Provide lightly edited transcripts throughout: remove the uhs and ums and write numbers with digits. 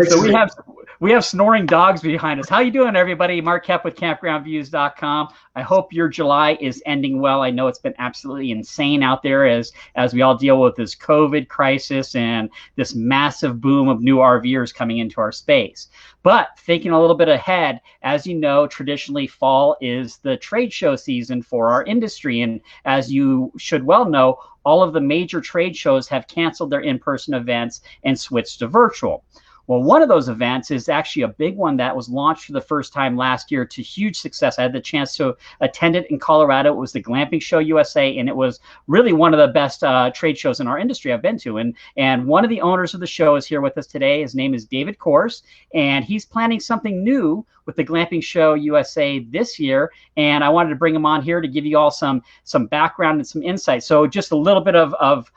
So Thanks. we have snoring dogs behind us. How you doing, everybody? Mark Kepp with campgroundviews.com. I hope your July is ending well. I know it's been absolutely insane out there as we all deal with this COVID crisis and this massive boom of new RVers coming into our space. But thinking a little bit ahead, as you know, traditionally fall is the trade show season for our industry. And as you should well know, all of the major trade shows have canceled their in-person events and switched to virtual. Well, one of those events is actually a big one that was launched for the first time last year to huge success. I had the chance to attend it in Colorado. It was the Glamping Show USA, and it was really one of the best trade shows in our industry I've been to. And one of the owners of the show is here with us today. His name is David Korse, and he's planning something new with the Glamping Show USA this year. And I wanted to bring him on here to give you all some background and some insight. So just a little bit of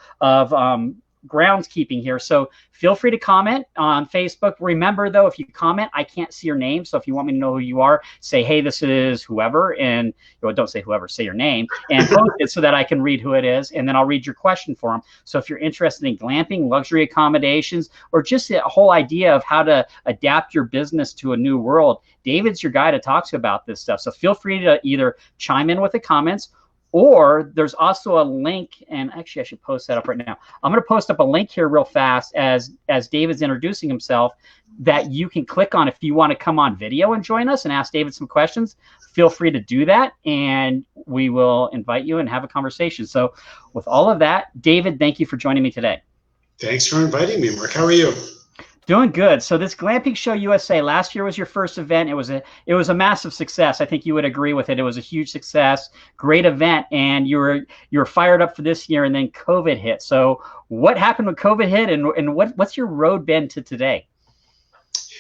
groundskeeping here. So feel free to comment on Facebook. Remember, though, if you comment, I can't see your name. So if you want me to know who you are, say, hey, this is whoever. And don't say whoever, say your name. And post it so that I can read who it is. And then I'll read your question for them. So if you're interested in glamping, luxury accommodations, or just the whole idea of how to adapt your business to a new world, David's your guy to talk to about this stuff. So feel free to either chime in with the comments, or there's also a link, and actually I should post that up right now. I'm going to post up a link here real fast as David's introducing himself that you can click on if you want to come on video and join us and ask David some questions. Feel free to do that, and we will invite you and have a conversation. So with all of that, David, thank you for joining me today. Thanks for inviting me, Mark. How are you? Doing good. So this Glamping Show USA, last year was your first event. It was a massive success. I think you would agree with it. It was a huge success, great event, and you were fired up for this year, and then COVID hit. So what happened when COVID hit, and what's your road been to today?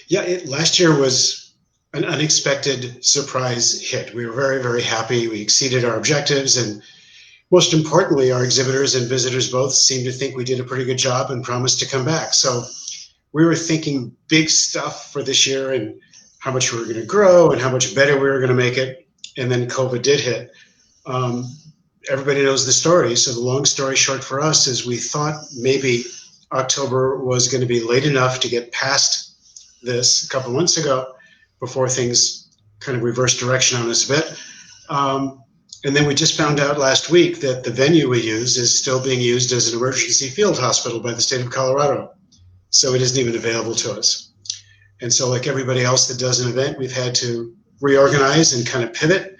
Yeah, last year was an unexpected surprise hit. We were very, very happy. We exceeded our objectives, and most importantly, our exhibitors and visitors both seemed to think we did a pretty good job and promised to come back. So we were thinking big stuff for this year and how much we were going to grow and how much better we were going to make it. And then COVID did hit. Everybody knows the story. So the long story short for us is we thought maybe October was going to be late enough to get past this a couple months ago before things kind of reversed direction on us a bit. And then we just found out last week that the venue we use is still being used as an emergency field hospital by the state of Colorado. So it isn't even available to us. And so like everybody else that does an event, we've had to reorganize and kind of pivot.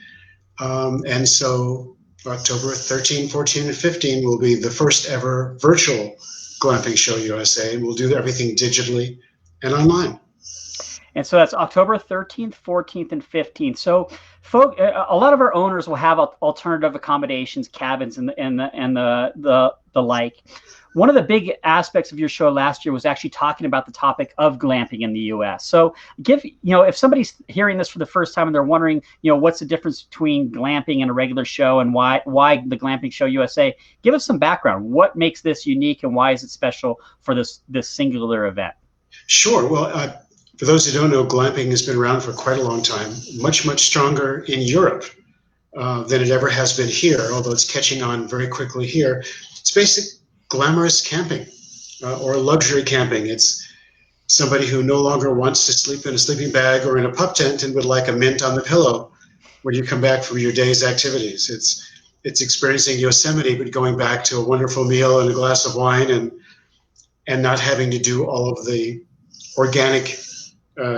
And so October 13, 14, and 15 will be the first ever virtual Glamping Show USA. And we'll do everything digitally and online. And so that's October 13th, 14th, and 15th. So a lot of our owners will have alternative accommodations, cabins, and the like. One of the big aspects of your show last year was actually talking about the topic of glamping in the U.S. So if somebody's hearing this for the first time and they're wondering, what's the difference between glamping and a regular show and why the Glamping Show USA, give us some background. What makes this unique and why is it special for this singular event? Sure. Well, for those who don't know, glamping has been around for quite a long time, much, much stronger in Europe than it ever has been here, although it's catching on very quickly here. It's basic glamorous camping or luxury camping. It's somebody who no longer wants to sleep in a sleeping bag or in a pup tent and would like a mint on the pillow when you come back from your day's activities. It's experiencing Yosemite, but going back to a wonderful meal and a glass of wine and not having to do all of the organic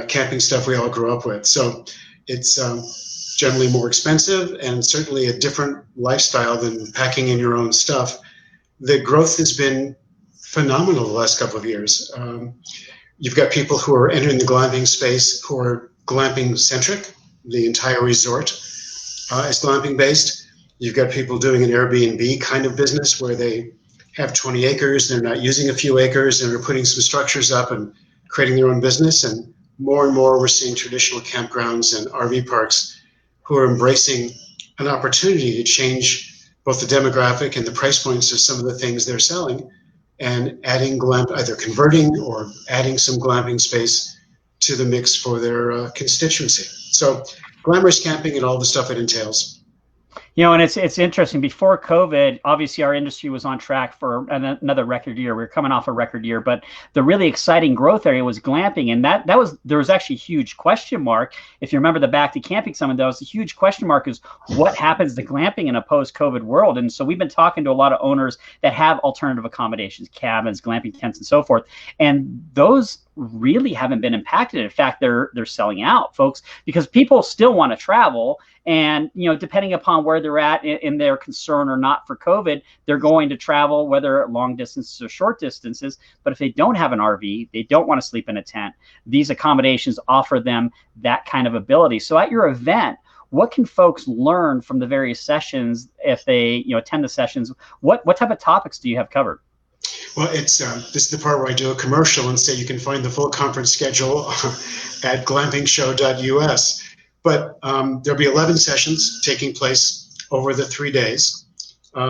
camping stuff we all grew up with. So it's generally more expensive and certainly a different lifestyle than packing in your own stuff. The growth has been phenomenal the last couple of years. You've got people who are entering the glamping space who are glamping centric. The entire resort is glamping based. You've got people doing an Airbnb kind of business where they have 20 acres, they're not using a few acres, and they're putting some structures up and creating their own business. And more we're seeing traditional campgrounds and RV parks who are embracing an opportunity to change both the demographic and the price points of some of the things they're selling and adding either converting or adding some glamping space to the mix for their constituency. So glamorous camping and all the stuff it entails. And it's interesting. Before COVID, obviously our industry was on track for another record year. We were coming off a record year, but the really exciting growth area was glamping, and there was actually a huge question mark. If you remember the Back to Camping Summit, that was a huge question mark: is what happens to glamping in a post-COVID world? And so we've been talking to a lot of owners that have alternative accommodations, cabins, glamping tents, and so forth, and those really haven't been impacted. In fact, they're selling out, folks, because people still want to travel. And, depending upon where they're at in their concern or not for COVID, they're going to travel, whether long distances or short distances. But if they don't have an RV, they don't want to sleep in a tent, these accommodations offer them that kind of ability. So at your event, what can folks learn from the various sessions if they, attend the sessions? What type of topics do you have covered? Well, this is the part where I do a commercial and say you can find the full conference schedule at glampingshow.us. But there'll be 11 sessions taking place over the 3 days.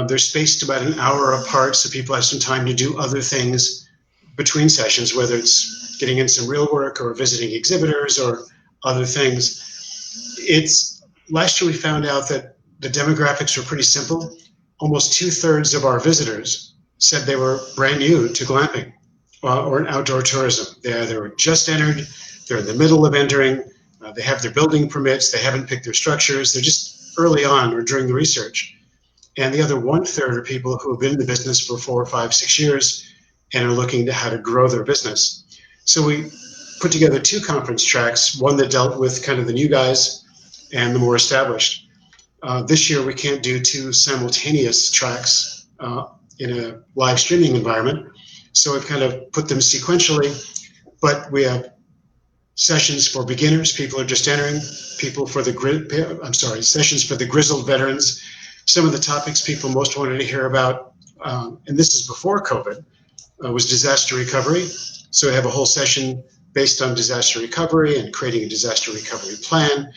They're spaced about an hour apart, so people have some time to do other things between sessions, whether it's getting in some real work or visiting exhibitors or other things. Last year we found out that the demographics were pretty simple. Almost 2/3 of our visitors said they were brand new to glamping or an outdoor tourism. They were just entered, they're in the middle of entering. They have their building permits, they haven't picked their structures, they're just early on or during the research. And the other 1/3 are people who have been in the business for 4, 5, 6 years and are looking to how to grow their business. So we put together 2 conference tracks, one that dealt with kind of the new guys and the more established. This year we can't do 2 simultaneous tracks in a live streaming environment, so we've kind of put them sequentially, but we have sessions for beginners, people are just entering, sessions for the grizzled veterans. Some of the topics people most wanted to hear about, and this is before COVID, was disaster recovery. So we have a whole session based on disaster recovery and creating a disaster recovery plan,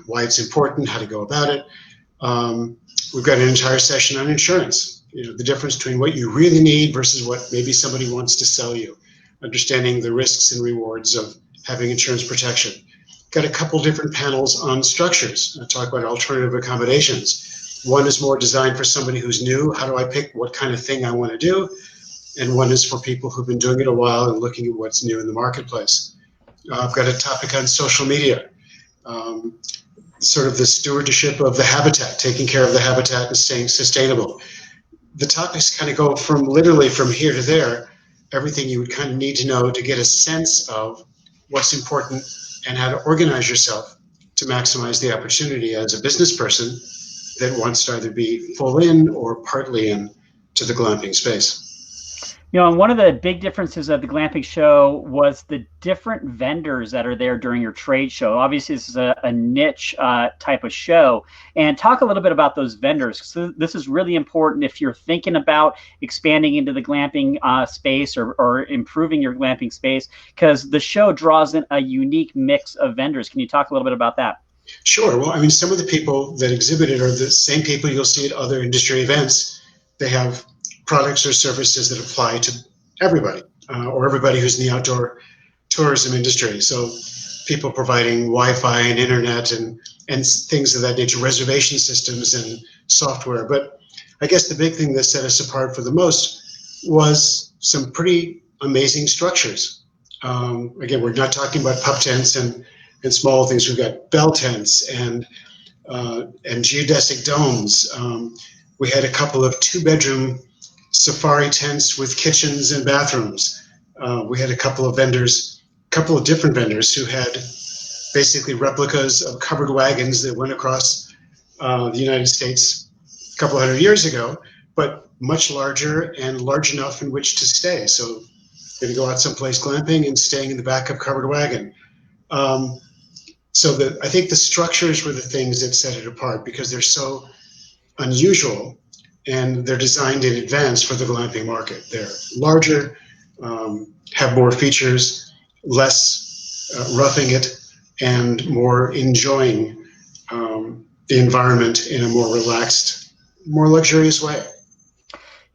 why it's important, how to go about it. We've got an entire session on insurance, the difference between what you really need versus what maybe somebody wants to sell you, understanding the risks and rewards of having insurance protection. Got a couple different panels on structures. I talk about alternative accommodations. One is more designed for somebody who's new. How do I pick what kind of thing I want to do? And one is for people who've been doing it a while and looking at what's new in the marketplace. I've got a topic on social media, sort of the stewardship of the habitat, taking care of the habitat and staying sustainable. The topics kind of go literally from here to there, everything you would kind of need to know to get a sense of what's important and how to organize yourself to maximize the opportunity as a business person that wants to either be full in or partly in to the glamping space. And one of the big differences of the Glamping show was the different vendors that are there during your trade show. Obviously, this is a niche type of show. And talk a little bit about those vendors. So this is really important if you're thinking about expanding into the glamping space or improving your glamping space, because the show draws in a unique mix of vendors. Can you talk a little bit about that? Sure. Well, I mean, some of the people that exhibited are the same people you'll see at other industry events. They have products or services that apply to everybody or everybody who's in the outdoor tourism industry. So people providing Wi-Fi and internet and things of that nature, reservation systems and software. But I guess the big thing that set us apart for the most was some pretty amazing structures. Again, we're not talking about pup tents and small things. We've got bell tents and geodesic domes. We had a couple of 2-bedroom safari tents with kitchens and bathrooms. We had a couple of different vendors who had basically replicas of covered wagons that went across the United States a couple hundred years ago, but much larger and large enough in which to stay. So you're going to go out someplace glamping and staying in the back of covered wagon. So I think the structures were the things that set it apart because they're so unusual. And they're designed in advance for the glamping market. They're larger, have more features, less roughing it, and more enjoying the environment in a more relaxed, more luxurious way.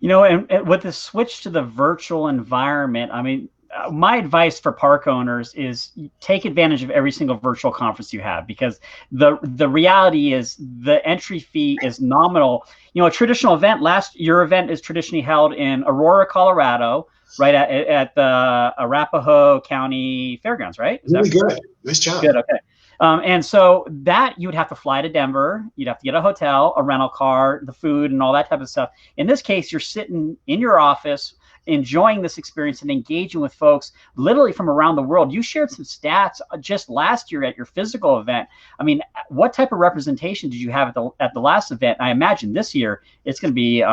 And with the switch to the virtual environment, I mean, my advice for park owners is take advantage of every single virtual conference you have, because the reality is the entry fee is nominal. You know, a traditional event, your event is traditionally held in Aurora, Colorado, right at the Arapahoe County Fairgrounds, right? Is really good. Nice job. Good. Okay. And so that you would have to fly to Denver, you'd have to get a hotel, a rental car, the food, and all that type of stuff. In this case, you're sitting in your office, enjoying this experience and engaging with folks literally from around the world. You shared some stats just last year at your physical event. I mean, what type of representation did you have at the last event? I imagine this year it's going to be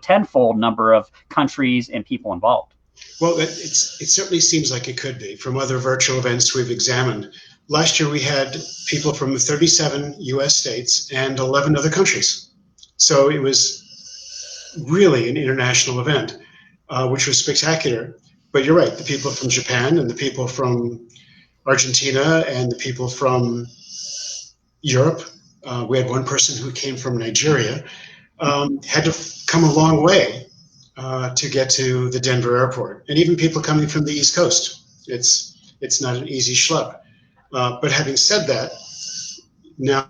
tenfold number of countries and people involved. Well, it certainly seems like it could be from other virtual events we've examined. Last year, we had people from 37 U.S. states and 11 other countries. So it was really an international event, which was spectacular. But you're right, the people from Japan and the people from Argentina and the people from Europe, we had one person who came from Nigeria, had to come a long way to get to the Denver airport. And even people coming from the East Coast. It's not an easy schlep. But having said that, now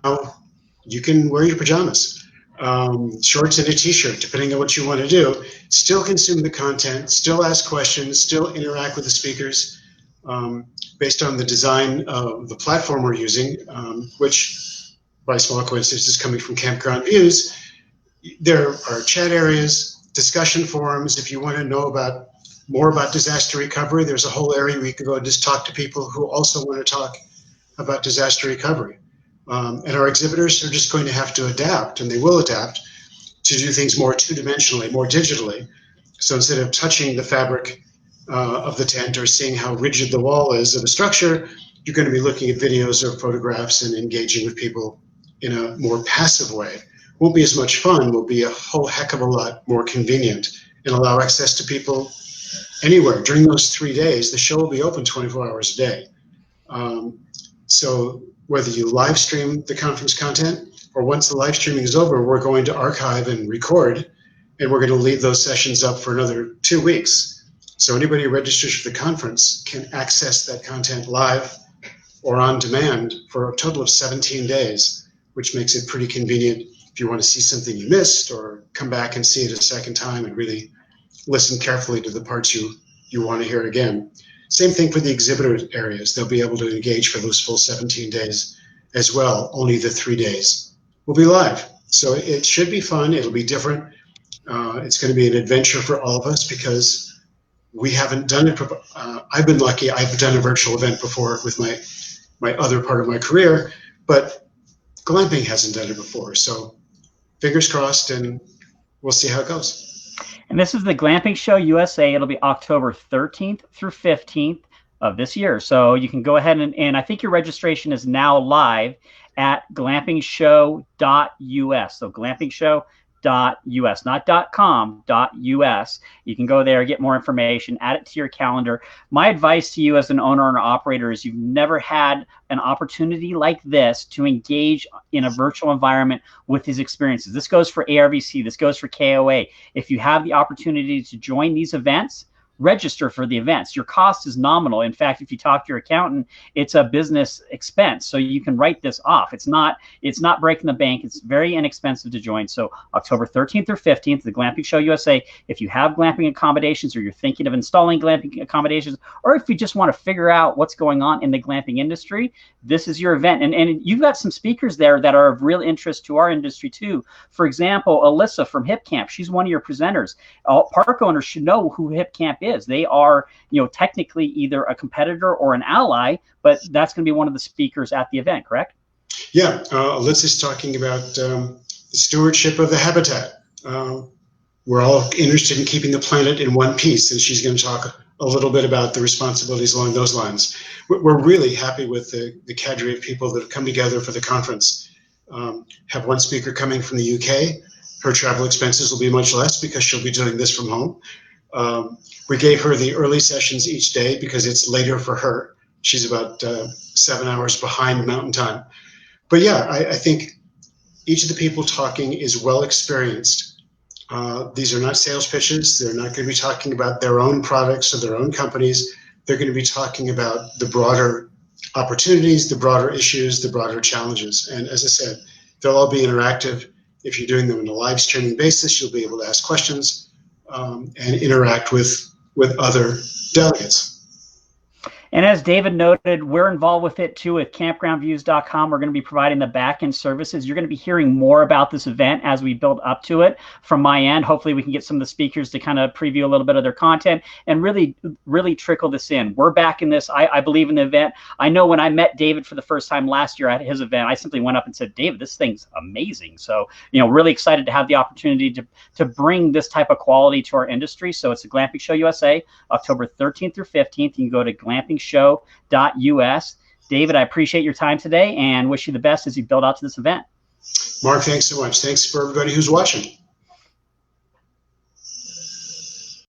you can wear your pajamas, shorts and a t-shirt, depending on what you want to do, still consume the content, still ask questions, still interact with the speakers based on the design of the platform we're using, which by small coincidence is coming from Campground Views. There are chat areas, discussion forums. If you want to know more about disaster recovery, there's a whole area where you can go and just talk to people who also want to talk about disaster recovery. And our exhibitors are just going to have to adapt, and they will adapt, to do things more two-dimensionally, more digitally. So instead of touching the fabric of the tent or seeing how rigid the wall is of a structure, you're going to be looking at videos or photographs and engaging with people in a more passive way. Won't be as much fun, will be a whole heck of a lot more convenient and allow access to people anywhere. During those 3 days, the show will be open 24 hours a day. So whether you live stream the conference content or once the live streaming is over, we're going to archive and record, and we're going to leave those sessions up for another 2 weeks. So anybody who registers for the conference can access that content live or on demand for a total of 17 days, which makes it pretty convenient if you want to see something you missed or come back and see it a second time and really listen carefully to the parts you want to hear again. Same thing for the exhibitor areas. They'll be able to engage for those full 17 days as well. Only the 3 days will be live. So it should be fun. It'll be different. It's going to be an adventure for all of us because we haven't done it. I've been lucky. I've done a virtual event before with my other part of my career, but Glamping hasn't done it before. So fingers crossed, and we'll see how it goes. And this is the Glamping Show USA. It'll be October 13th through 15th of this year. So you can go ahead and I think your registration is now live at glampingshow.us. So glampingshow.us, not .com, .us. You can go there, get more information, add it to your calendar. My advice to you as an owner and operator is you've never had an opportunity like this to engage in a virtual environment with these experiences. This goes for ARVC, this goes for KOA. If you have the opportunity to join these events, register for the events. Your cost is nominal. In fact, if you talk to your accountant, it's a business expense. So you can write this off. It's not breaking the bank. It's very inexpensive to join. So October 13th or 15th, the Glamping Show USA. If you have glamping accommodations or you're thinking of installing glamping accommodations, or if you just want to figure out what's going on in the glamping industry, this is your event. And you've got some speakers there that are of real interest to our industry too. For example, Alyssa from Hip Camp, she's one of your presenters. Park owners should know who Hip Camp is. They are, technically either a competitor or an ally, but that's going to be one of the speakers at the event, correct? Yeah, Alyssa's talking about the stewardship of the habitat. We're all interested in keeping the planet in one piece, and she's going to talk a little bit about the responsibilities along those lines. We're really happy with the cadre of people that have come together for the conference. Have one speaker coming from the UK. Her travel expenses will be much less because she'll be doing this from home. We gave her the early sessions each day because it's later for her. She's about 7 hours behind Mountain Time. But yeah, I think each of the people talking is well experienced These are not sales pitches. They're not going to be talking about their own products or their own companies. They're going to be talking about the broader opportunities, the broader issues, the broader challenges. And as I said, they'll all be interactive. If you're doing them on a live streaming basis, you'll be able to ask questions and interact with other delegates. And as David noted, we're involved with it too with campgroundviews.com. We're going to be providing the back-end services. You're going to be hearing more about this event as we build up to it from my end. Hopefully we can get some of the speakers to kind of preview a little bit of their content and really trickle this in. We're back in this. I believe in the event. I know when I met David for the first time last year at his event, I simply went up and said, David, this thing's amazing. So, really excited to have the opportunity to bring this type of quality to our industry. So it's the Glamping Show USA, October 13th through 15th. You can go to glampingshow.us. David, I appreciate your time today and wish you the best as you build out to this event. Mark, thanks so much. Thanks for everybody who's watching.